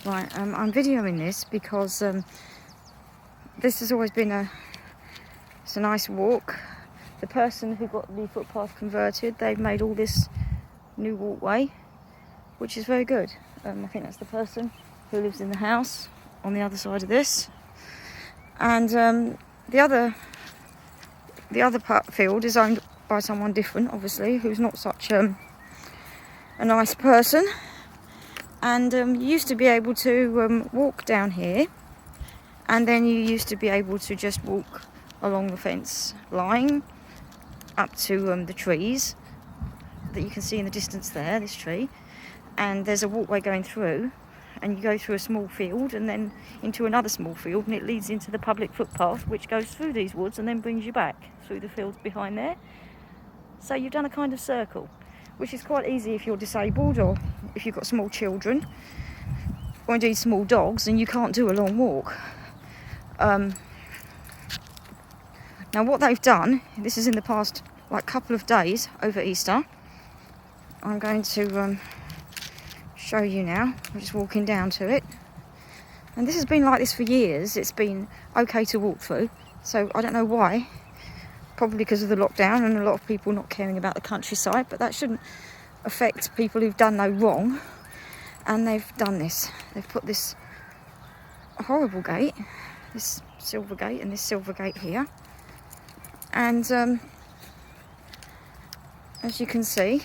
Right, I'm videoing this because this has always been it's a nice walk. The person who got the footpath converted, they've made all this new walkway, which is very good. I think that's the person who lives in the house on the other side of this. And the other field is owned by someone different, obviously, who's not such a nice person. And you used to be able to walk down here, and then you used to be able to just walk along the fence line up to the trees that you can see in the distance there, this tree. And there's a walkway going through, and you go through a small field and then into another small field, and it leads into the public footpath, which goes through these woods and then brings you back through the fields behind there. So you've done a kind of circle, which is quite easy if you're disabled or if you've got small children or indeed small dogs and you can't do a long walk. Now what they've done, this is in the past couple of days over Easter. I'm going to show you now. I'm just walking down to it. And this has been like this for years. It's been okay to walk through. So I don't know why. Probably because of the lockdown and a lot of people not caring about the countryside, but that shouldn't affect people who've done no wrong. And they've done this. They've put this horrible gate, this silver gate and this silver gate here. And as you can see,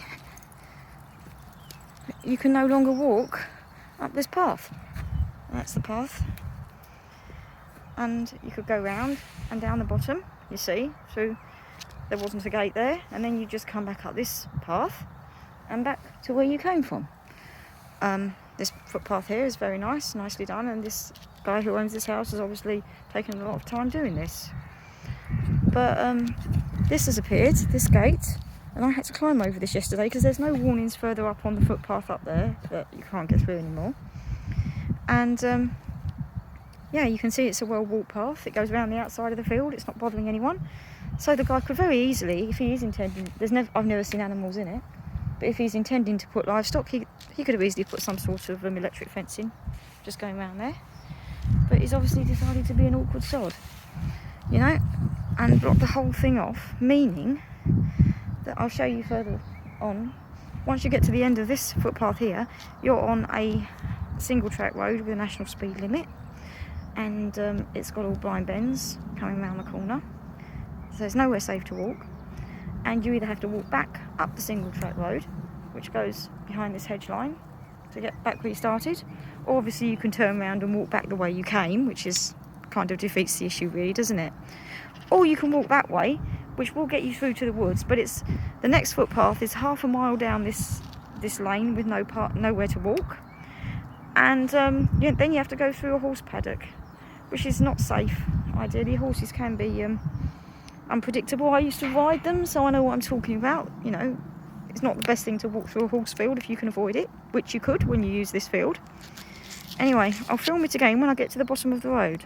you can no longer walk up this path. That's the path. And you could go round and down the bottom, you see, through, there wasn't a gate there, and then you just come back up this path and back to where you came from. This footpath here is very nice, nicely done, and this guy who owns this house has obviously taken a lot of time doing this. But this has appeared, this gate, and I had to climb over this yesterday because there's no warnings further up on the footpath up there that you can't get through anymore. And yeah, you can see it's a well-walked path. It goes around the outside of the field. It's not bothering anyone. So the guy could very easily, if he is intending, I've never seen animals in it, but if he's intending to put livestock, he could have easily put some sort of electric fencing just going around there. But he's obviously decided to be an awkward sod, you know, and block the whole thing off, meaning that I'll show you further on. Once you get to the end of this footpath here, you're on a single track road with a national speed limit, and it's got all blind bends coming around the corner, so there's nowhere safe to walk, and you either have to walk back up the single track road, which goes behind this hedge line, to get back where you started, or obviously you can turn around and walk back the way you came, which is kind of defeats the issue really, doesn't it? Or you can walk that way, which will get you through to the woods, but it's the next footpath is half a mile down this lane with nowhere to walk, and then you have to go through a horse paddock, which is not safe. Ideally, horses can be unpredictable. I used to ride them, so I know what I'm talking about. You know, it's not the best thing to walk through a horse field if you can avoid it, which you could when you use this field. Anyway, I'll film it again when I get to the bottom of the road.